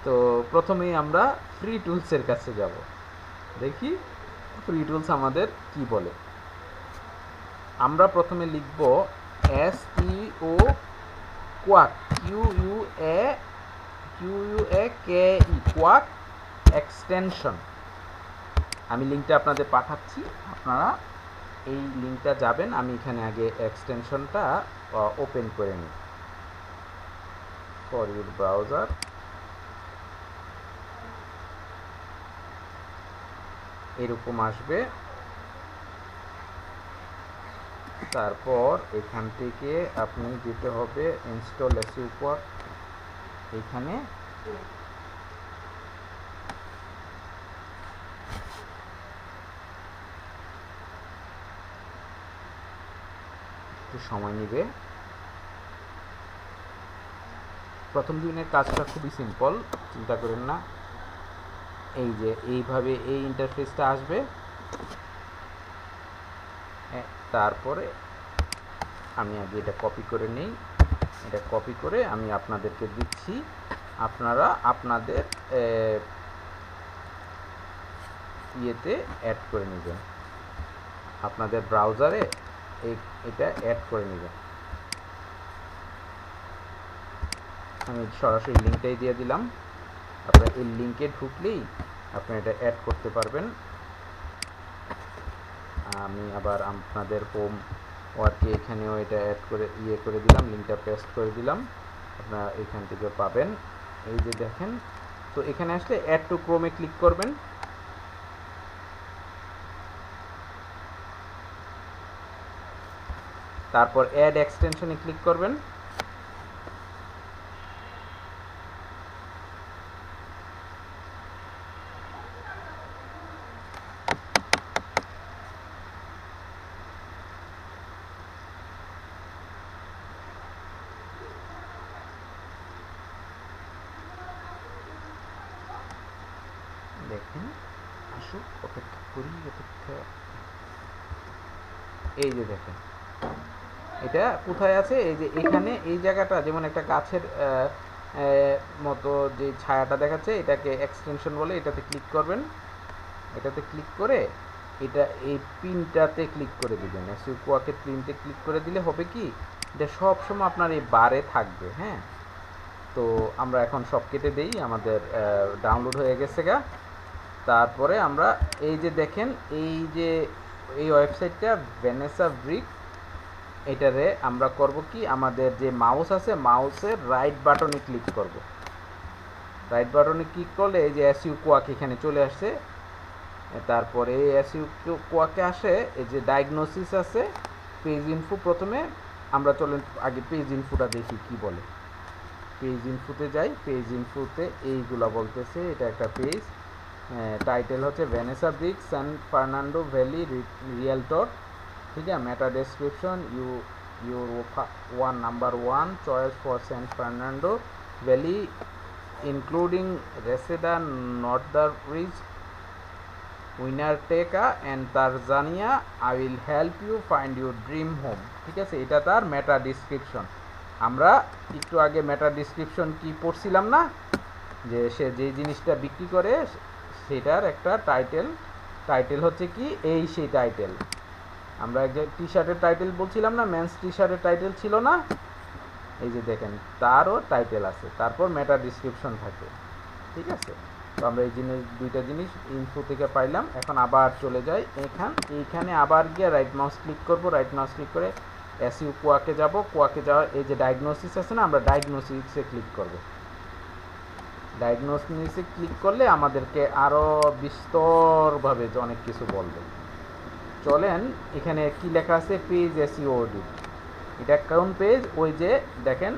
A: তো প্রথমেই আমরা ফ্রি টুলসের কাছে যাব, দেখি ফ্রি টুলস আমাদের কি বলে। আমরা প্রথমে লিখব SEO quack, QUAKE quack extension. আমি লিঙ্কটা আপনাদের পাঠাচ্ছি, আপনারা এই লিঙ্কটা যাবেন। আমি এখানে আগে এক্সটেনশনটা ওপেন করে নিই ফর ইউর ব্রাউজার। এরকম আসবে, তারপর এখান থেকে আপনি যেতে হবে ইনস্টল SEO কোয়াক। এখানে একটু সময় নেবে। প্রথম দিনের কাজটা খুবই সিম্পল, চিন্তা করেন না। এই যে এইভাবে এই ইন্টারফেসটা আসবে, তারপরে আমি আগে এটা কপি করে নিই। এটা কপি করে আমি আপনাদেরকে দিচ্ছি, আপনারা আপনাদের ইয়েতে অ্যাড করে নেবেন, আপনাদের ব্রাউজারে এটা অ্যাড করে নেবেন। আমি সরাসরি লিঙ্কটাই দিয়ে দিলাম, আপনারা এই লিঙ্কে ঢুকলেই আপনি এটা অ্যাড করতে পারবেন। আমি আবার আপনাদের হোম ওয়ার্কে এখানেও এটা অ্যাড করে করে দিলাম, লিঙ্কটা পেস্ট করে দিলাম, আপনারা এখান থেকে পাবেন। এই যে দেখেন, তো এখানে আসলে অ্যাড টু ক্রোমে ক্লিক করবেন। তারপর অ্যাড এক্সটেনশনে ক্লিক করবেন। দেখেন আসুক, অপেক্ষা করি, অপেক্ষা। এই যে দেখেন এটা কোথায় আছে, এই যে এখানে এই জায়গাটা, যেমন একটা গাছের মতো যে ছায়াটা দেখাচ্ছে, এটাকে এক্সটেনশন বলে। এটাতে ক্লিক করবেন, এটাতে ক্লিক করে এটা এই পিনটাতে ক্লিক করে দিবেন। SEO কোয়াকের পিনতে ক্লিক করে দিলে হবে কি, এটা সব সময় আপনার এই বারে থাকবে। হ্যাঁ, তো আমরা এখন সব কেটে দেই, আমাদের ডাউনলোড হয়ে গেছে গা। তারপরে আমরা এই যে দেখেন, এই যে এই ওয়েবসাইটটা ভ্যানেসা ব্রিক, এটারে আমরা করব কি, আমাদের যে মাউস আছে, মাউসের রাইট বাটনে ক্লিক করব। রাইট বাটনে ক্লিক করলে এই যে SEO কোয়াক এখানে চলে আসছে। তারপরে এই SEO কোয়াকে আসে, এই যে ডায়াগনোসিস আছে, পেজ ইনফো প্রথমে, আমরা চলেন আগে পেজ ইনফোটা দেখি কি বলে। পেজ ইনফোতে যাই, পেজ ইনফোতে এইগুলা বলতেছে, এটা একটা পেজ, টাইটেল হচ্ছে ভ্যানেসা ব্রিক সান ফার্নান্ডো ভ্যালি রিয়েলটর, ठीक है। Meta description your one number one choice for San Fernando Valley including Reseda, Northridge, Winnetka and Tanzania. I will help you find your dream home, ঠিক আছে। এটা তার মেটা description. আমরা একটু আগে মেটা description কি পড়ছিলাম না, যে সে যে জিনিসটা বিক্রি করে সেটার একটা টাইটেল হচ্ছে কি, এই সেই টাইটেল। আমরা এক যে টি শার্টের টাইটেল বলছিলাম না, মেন্স টি শার্টের টাইটেল ছিল না, এই যে দেখেন তারও টাইটেল আছে, তারপর মেটা ডিসক্রিপশন থাকে, ঠিক আছে। তো আমরা এই দুইটা জিনিস ইনফো থেকে পাইলাম। এখন আবার চলে যাই এইখানে আবার গিয়ে রাইট মাউস ক্লিক করব, রাইট মাউস ক্লিক করে এসইউ কোয়াকে যাব, কোয়াকে যাওয়ার এই যে ডায়াগনোসিস আছে না, আমরা ডায়াগনোসিসে ক্লিক করব। ডায়াগনোসিসে ক্লিক করলে আমাদেরকে আরও বিস্তরভাবে অনেক কিছু বলবে। চলেন এখানে কি লেখা আছে, পেজ এসইও অডিট, এটা কোন পেজ, ওই যে দেখেন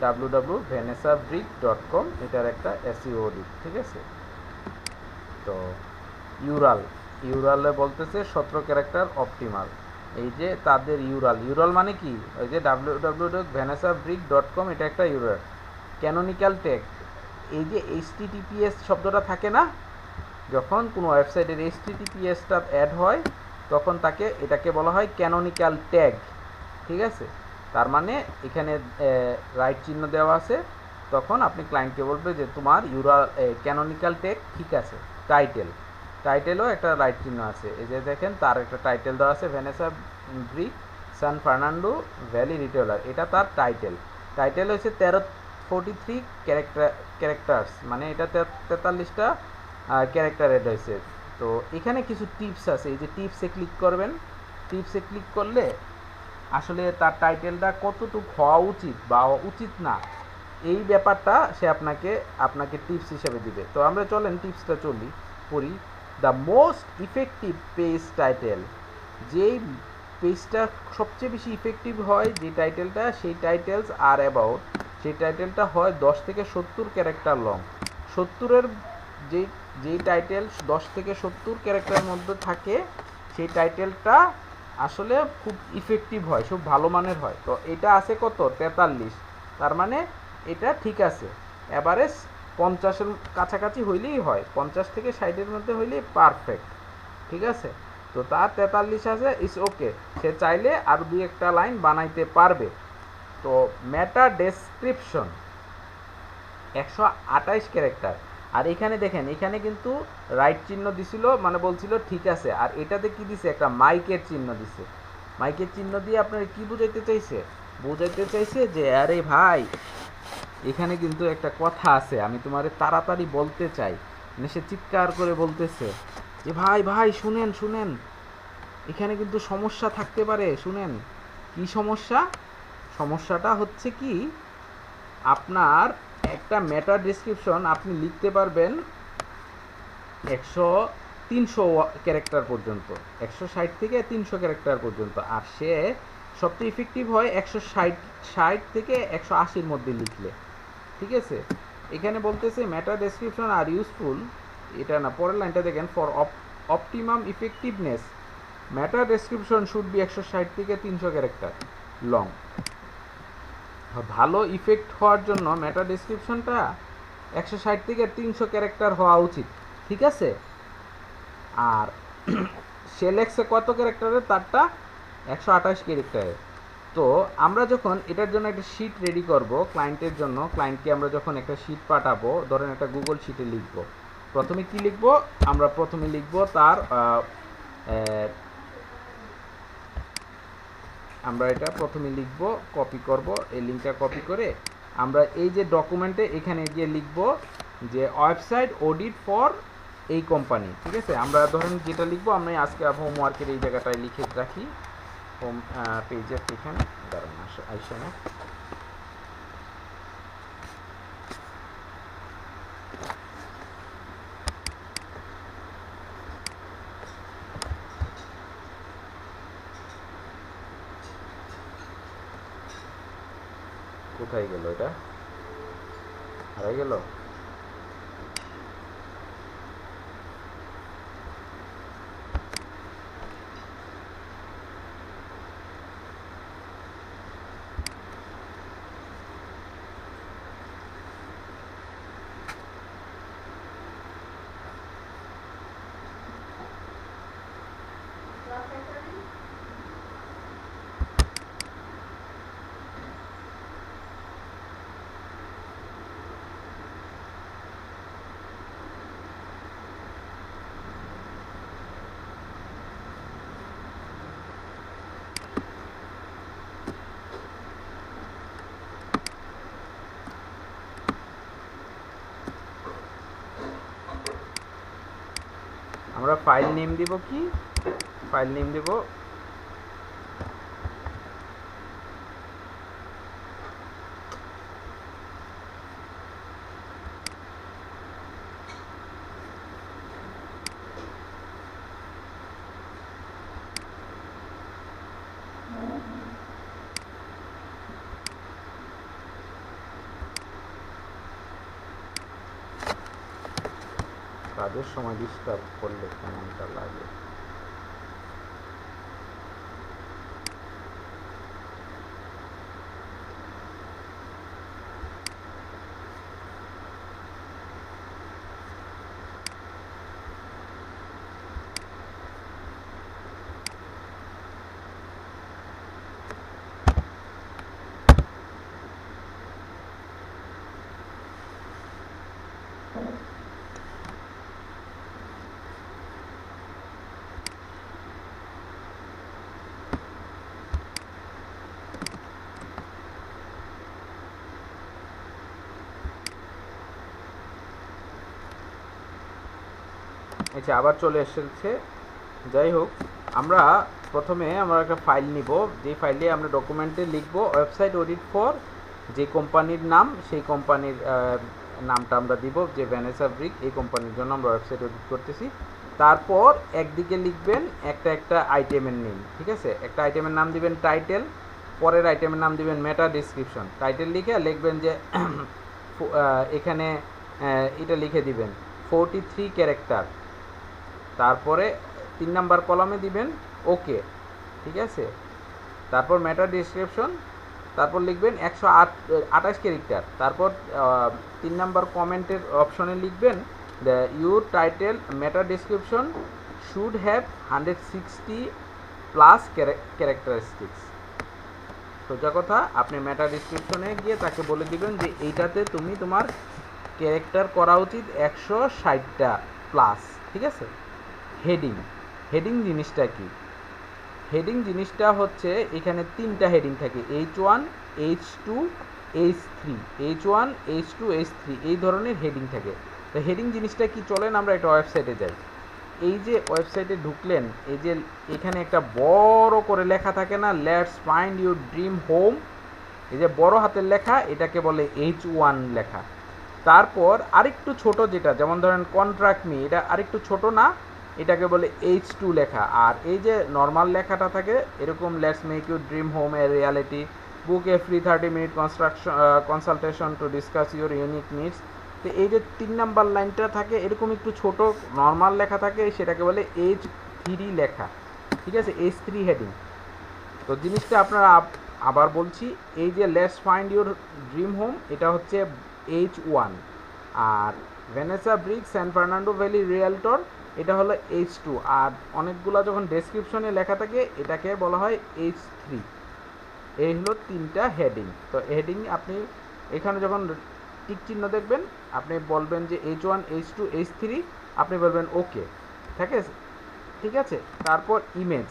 A: www.vanessabrick.com, এটার একটা এসইও অডিট, ঠিক আছে। তো ইউরালে বলতেছে 17 ক্যারেক্টার অপটিমাল, এই যে তাদের ইউরাল মানে কি, ওই যে www.vanessabrick.com, এটা একটা ইউরাল। ক্যানোনিক্যাল ট্যাগ, এই যে HTTPS শব্দটা থাকে না, যখন কোনো ওয়েবসাইটের HTTPSটা অ্যাড হয় তখন এটাকে বলা হয় ক্যানোনিক্যাল ট্যাগ, ঠিক আছে। তার মানে এখানে রাইট চিহ্ন দেওয়া আছে, তখন আপনি ক্লায়েন্টকে বলবে যে তোমার ক্যানোনিক্যাল ট্যাগ ঠিক আছে। টাইটেলও একটা রাইট চিহ্ন আছে, এই যে দেখেন তার একটা টাইটেল দেওয়া আছে, ভ্যানেসা ব্রিক সান ফার্নান্ডো ভ্যালি রিটেলার, এটা তার টাইটেল হচ্ছে 43 ক্যারেক্টার্স, মানে এটা 43টা ক্যারেক্টার এড হয়েছে। তো এখানে কিছু টিপস আছে, এই যে টিপসে ক্লিক করবেন, টিপসে ক্লিক করলে আসলে তার টাইটেলটা কতটুকু হওয়া উচিত বা উচিত না, এই ব্যাপারটা সে আপনাকে টিপস হিসেবে দিবে। তো আমরা চলেন টিপসটা পড়ি। The most effective page title, যেই পেজটা সবচেয়ে বেশি ইফেক্টিভ হয় যে টাইটেলটা, সেই টাইটেলস আর অ্যাবাউট, সেই টাইটেলটা হয় 10 থেকে 70 ক্যারেক্টার লং। 70-এর যেই টাইটেল 10 থেকে 70 ক্যারেক্টারের মধ্যে থাকে, সেই টাইটেলটা আসলে খুব ইফেক্টিভ হয়, খুব ভালো মানের হয়। তো এটা আছে কত, 43, তার মানে এটা ঠিক আছে। অ্যাভারেজ 50-এর কাছাকাছি হইলেই হয়, 50 থেকে 60-এর মধ্যে হইলেই পারফেক্ট, ঠিক আছে। তো তার 43 আছে, ইটস ওকে, সে চাইলে আর 2-একটা লাইন বানাইতে পারবে। তো মেটা ডেসক্রিপশন 128 ক্যারেক্টার, আর এখানে দেখেন এখানে কিন্তু রাইট চিহ্ন দিছিল, মানে বলছিল ঠিক আছে, আর এটাতে কি দিছে, একটা মাইকের চিহ্ন দিছে। মাইকের চিহ্ন দিয়ে আপনার কি বুঝাইতে চাইছে যে আরে ভাই এখানে কিন্তু একটা কথা আছে, আমি তোমারে তাড়াতাড়ি বলতে চাই, মানে সে চিৎকার করে বলতেছে যে ভাই শুনেন, এখানে কিন্তু সমস্যা থাকতে পারে, শুনেন। কি সমস্যাটা হচ্ছে কি, আপনার একটা মেটা ডেসক্রিপশন আপনি লিখতে পারবেন 300 ক্যারেক্টার পর্যন্ত, 160 থেকে 300 ক্যারেক্টার পর্যন্ত, আর সে সবচেয়ে ইফেক্টিভ হয় 160 থেকে 180-এর মধ্যে লিখলে, ঠিক আছে। এখানে বলতেছে মেটা ডেসক্রিপশন আর ইউজফুল, এটা না, পরের লাইনটা দেখেন, for optimum effectiveness meta description should be 160 থেকে 300 ক্যারেক্টার লং। ভালো ইফেক্ট হওয়ার জন্য মেটা ডেসক্রিপশনটা 160 থেকে 300 ক্যারেক্টার হওয়া উচিত, ঠিক আছে। আর সেলেক্সে কত ক্যারেক্টারের, তারটা 128 ক্যারেক্টারের। তো আমরা যখন এটার জন্য একটা শিট রেডি করব ক্লায়েন্টের জন্য, ক্লায়েন্টকে আমরা যখন একটা শিট পাঠাবো, ধরেন একটা গুগল শিটে লিখব, প্রথমে কি লিখব, আমরা প্রথমে লিখব তার আমরা এটা প্রথমে লিখব, কপি করব, এই লিঙ্কটা কপি করে আমরা এই যে ডকুমেন্টে এখানে গিয়ে লিখব যে ওয়েবসাইট অডিট ফর এই কোম্পানি, ঠিক আছে। আমরা ধরেন যেটা লিখব, আমি আজকে হোমওয়ার্কের এই জায়গাটায় লিখে রাখি, হোম পেজের এখানে দাঁড়ান আইসা না, কোথায় গেল এটা? হারাই গেল। আমরা ফাইল নেম দিব কি? ফাইল নেম দিব কাজের সময় ডিস্টার্ব করলে কেমনটা লাগে। আচ্ছা, আবার চলে এসেছে। যাই হোক, আমরা প্রথমে আমরা একটা ফাইল নিব, যে ফাইলে আমরা ডকুমেন্টে লিখব ওয়েবসাইট অডিট ফর যে কোম্পানির নাম, সেই কোম্পানির নামটা আমরা দিব, যে ভ্যানেসা ব্রিক এই কোম্পানির জন্য আমরা ওয়েবসাইট অডিট করতেছি। তারপর একদিকে লিখবেন একটা আইটেমের নেম, ঠিক আছে? একটা আইটেমের নাম দিবেন টাইটেল, পরের আইটেমের নাম দিবেন মেটা ডিসক্রিপশন। টাইটেল লিখে লিখবেন যে এখানে এটা লিখে দিবেন 43 ক্যারেক্টার। তারপরে 3 নাম্বার কলামে দিবেন ওকে, ঠিক আছে? তারপর মেটা ডিসক্রিপশন, তারপর লিখবেন 128 ক্যারেক্টার। তারপর 3 নাম্বার কমেন্টের অপশনে লিখবেন your title meta description should have 160 plus characteristics. সোজা কথা, আপনি মেটা ডিসক্রিপশনে গিয়ে তাকে বলে দিবেন যে এইটাতে তুমি তোমার ক্যারেক্টার করা উচিত 160টা প্লাস, ঠিক আছে? হেডিং জিনিসটা কি? হেডিং জিনিসটা হচ্ছে এখানে 3টা হেডিং থাকে, H1, H2, H3, H1, H2, H3 এই ধরনের হেডিং থাকে। তো হেডিং জিনিসটা কি, চলেন আমরা একটা ওয়েবসাইটে যাই। এই যে ওয়েবসাইটে ঢুকলেন, এই যে এখানে একটা বড় করে লেখা থাকে না, let's find your dream home, এই যে বড় হাতের লেখা, এটাকে বলে H1 লেখা। তারপর আরেকটু ছোট যেটা, যেমন ধরেন কন্ট্রাক্ট মি, এটা আরেকটু ছোট না, এটাকে বলে H2 লেখা। আর এই যে নর্মাল লেখাটা থাকে এরকম, let's make your dream home A reality, book A free 30-minute consultation to discuss your unique needs. তো এই যে 3 নাম্বার লাইনটা থাকে এরকম একটু ছোট নর্মাল লেখা থাকে, সেটাকে বলে H3 লেখা, ঠিক আছে? H3 heading. তো জিনিসটা আপনারা আবার বলছি, এই যে let's find your dream home, এটা হচ্ছে H1, আর ভ্যানেসা ব্রিক স্যান ফার্নান্ডো ভ্যালি রিয়েলটর, এটা হলো H2। আর অনেকগুলা যখন ডেসক্রিপশনে লেখা থাকে এটাকে বলা হয় H3। এই হলো 3টা হেডিং। তো হেডিং আপনি এখানে যখন টিক চিহ্ন দেখবেন, আপনি বলবেন যে H1, H2, H3, আপনি বলবেন ওকে, ঠিক আছে? ঠিক আছে, তারপর ইমেজ,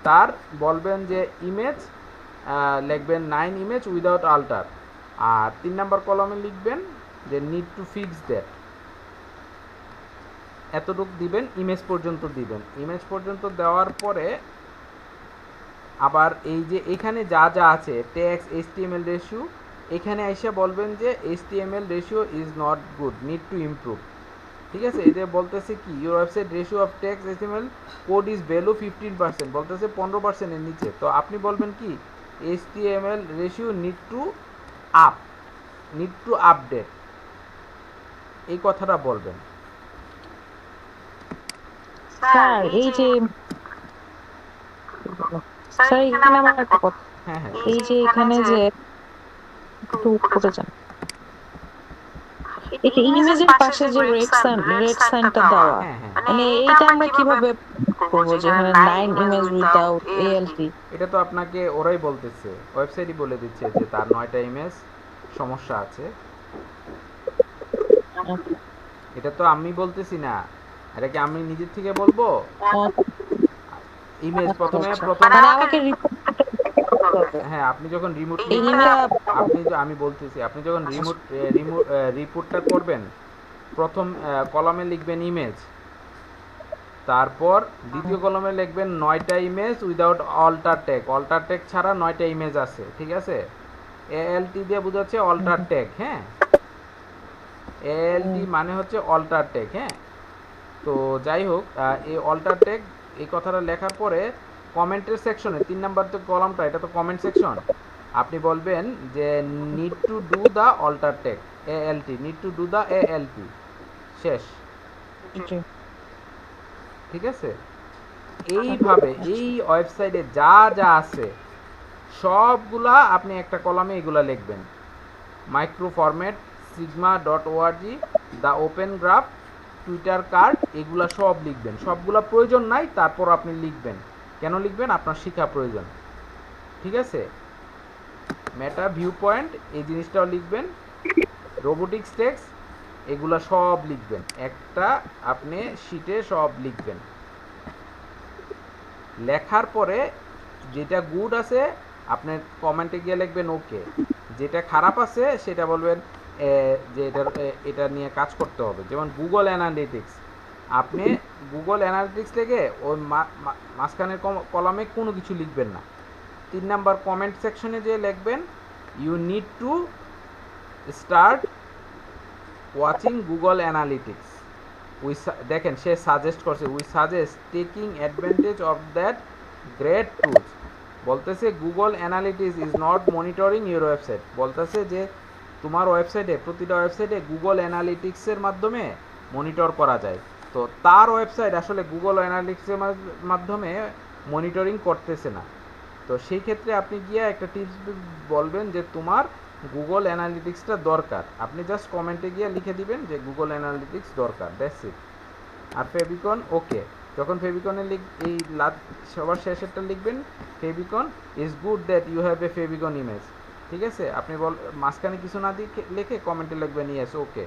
A: তার বলবেন যে ইমেজ লিখবেন 9 ইমেজ উইদাউট আল্টার। আর 3 নাম্বার কলমে লিখবেন যে নিড টু ফিক্স দ্যাট, এতটুক দিবেন, ইমেজ পর্যন্ত দিবেন। ইমেজ পর্যন্ত দেওয়ার পরে আবার এই যে এখানে যা যা আছে টেক্সট, HTML রেশিও, এখানে এসে বলবেন যে HTML ratio is not good, need to improve, ঠিক আছে? এই যে বলতেছে কি your website ratio of text HTML code is value 15%, বলতেছে 15% এর নিচে। তো আপনি বলবেন কি HTML ratio need to up, need to update, এই কথাটা বলবেন।
C: স্যার এই যে স্যার এখানে আমার একটা কথা,
A: হ্যাঁ হ্যাঁ
C: এই যে এখানে যে একটু উপরে যান, এই যে ইমেজের পাশে যে রেড সাইনটা দেওয়া,
A: হ্যাঁ হ্যাঁ
C: মানে এইটা আমরা কিভাবে করবো যে এখানে 9 ইমেজ উইদাউট এএলটি?
A: এটা তো আপনাকে ওরাই বলতেছে, ওয়েবসাইটই বলে দিচ্ছে যে তার 9টা ইমেজ সমস্যা আছে। এটা তো আমি বলতেছি না, এটা কি আমি নিজের থেকে বলবো? ইমেজ প্রথমে
C: মানে আমাকে রিপোর্ট করতে হবে
A: হ্যাঁ, আপনি যখন রিমোট
C: এই লিঙ্কটা।
A: আমি বলতেছি, আপনি যখন রিপোর্টটা করবেন, প্রথম কলামে লিখবেন ইমেজ, তারপর দ্বিতীয় কলামে লিখবেন 9টা image without alter tag, alter tag ছাড়া 9টা ইমেজ আছে, ঠিক আছে? এএলটি দিয়ে বোঝাচ্ছে অল্টার ট্যাগ, হ্যাঁ, এএলটি মানে হচ্ছে অল্টার ট্যাগ, হ্যাঁ। তো যাই হোক, এই অল্টার ট্যাগ এই কথাটা লেখার পরে কমেন্টের সেকশনে 3 নাম্বার তো কলামটা, এটা তো কমেন্ট সেকশন, আপনি বলবেন যে need to do the alter tag, ALT, need to do the ALT, শেষ, ঠিক আছে? এইভাবে এই ওয়েবসাইটে যা যা আছে সবগুলা আপনি একটা কলামে এগুলা লিখবেন। Micro format, sigma dot ORG, the open graph, Twitter card, এগুলা সব লিখবেন। সবগুলা প্রয়োজন নাই, তারপর আপনি লিখবেন। কেন লিখবেন? আপনার শিখা প্রয়োজন, ঠিক আছে? মেটা ভিউ পয়েন্ট, এই জিনিসটাও লিখবেন। রোবোটিক্স টেক্সট, এগুলা সব লিখবেন, একটা আপনি শিটে সব লিখবেন। লেখার পরে যেটা গুড আছে আপনি কমেন্টে গিয়ে লিখবেন ওকে, যেটা খারাপ আছে সেটা বলবেন যে এটা নিয়ে কাজ করতে হবে। যেমন গুগল অ্যানালিটিক্স, আপনি গুগল অ্যানালিটিক্স থেকে ওই মাঝখানের কলামে কোনো কিছু লিখবেন না। 3 নাম্বার কমেন্ট সেকশনে যে লিখবেন you need to start watching Google Analytics. দেখেন সে সাজেস্ট করছে, we suggest taking advantage of that great tools. বলতেছে Google Analytics is not monitoring your website, বলতেছে যে তোমার ওয়েবসাইটে, প্রতিটা ওয়েবসাইটে গুগল অ্যানালিটিক্সের মাধ্যমে মনিটর করা যায়। তো তার ওয়েবসাইট আসলে গুগল অ্যানালিটিক্সের মাধ্যমে মনিটরিং করতেছে না। তো সেই ক্ষেত্রে আপনি গিয়ে একটা টিপস বলবেন যে তোমার গুগল অ্যানালিটিক্সটা দরকার। আপনি জাস্ট কমেন্টে গিয়ে লিখে দিবেন যে গুগল অ্যানালিটিক্স দরকার, দ্যাটস ইট। আর ফেভিকন ওকে, যখন ফেভিকনে এই সবার শেষেরটা লিখবেন, favicon is good that you have a favicon image, ঠিক আছে? আপনি মাঝখানে কিছু না দিয়ে লিখে কমেন্টে লিখবেন ইয়েস ওকে।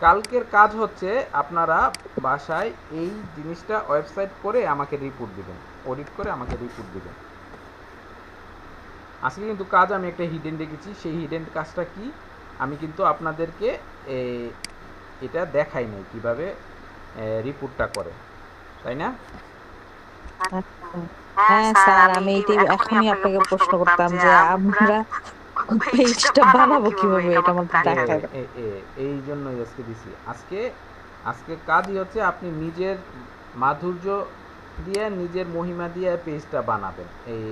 A: কালকের কাজ হচ্ছে আপনারা বাসায় এই জিনিসটা ওয়েবসাইট করে আমাকে রিপোর্ট দিবেন, অডিট করে আমাকে রিপোর্ট দিবেন। আজকে কিন্তু কাজ আমি একটা হিডেন রেখেছি, সেই হিডেন কাজটা কি আমি কিন্তু আপনাদেরকে এটা দেখাই নাই কিভাবে রিপোর্টটা করে, তাই না?
C: হ্যাঁ স্যার, আমি এখনই আপনাকে প্রশ্ন করতাম যে আমরা পেজটা বানাবো কিভাবে, এটা আমাদের দেখায়।
A: এই জন্যই আজকে দিছি। আজকে কাজই হচ্ছে আপনি নিজের মাধুর্য দিয়ে, নিজের মহিমা দিয়ে পেজটা বানাবেন। এই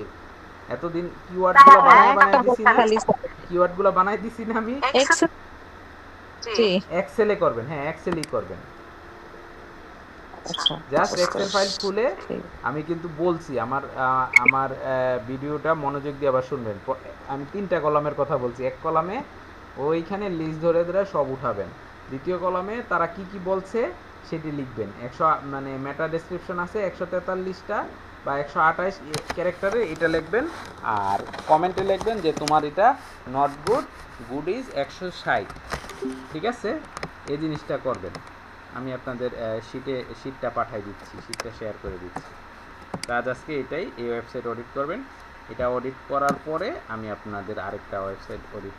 A: এতদিন কিওয়ার্ডগুলো বানাই দিছি না, কিওয়ার্ডগুলো বানাই দিছি না আমি, এক্সেলে করবেন, হ্যাঁ এক্সেলই করবেন। জাস্ট এক্সেল ফাইল খুলে, আমি কিন্তু বলছি আমার ভিডিওটা মনোযোগ দিয়ে আবার শুনবেন। আমি 3টা কলামের কথা বলছি। এক কলামে ওইখানে লিস্ট ধরে ধরে সব উঠাবেন। দ্বিতীয় কলামে তারা কি কি বলছে সেটি লিখবেন। মানে মেটা ডেসক্রিপশন আছে 143টা বা 128 ক্যারেক্টারে, এটা লিখবেন। আর কমেন্টে লিখবেন যে তোমার এটা নট গুড, গুড ইজ 160, ঠিক আছে? এই জিনিসটা করবেন। আমি আপনাদের শিটটা পাঠিয়ে দিচ্ছি, শিটটা শেয়ার করে দিচ্ছি। কাজ আজকে এটাই, এই ওয়েবসাইট অডিট করবেন। এটা অডিট করার পরে আমি আপনাদের আরেকটা ওয়েবসাইট অডিট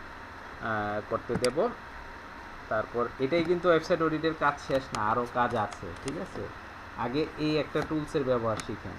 A: করতে দেব। তারপর এটাই কিন্তু ওয়েবসাইট অডিটের কাজ শেষ না, আরও কাজ আছে, ঠিক আছে? আগে এই একটা টুলসের ব্যবহার শিখেন।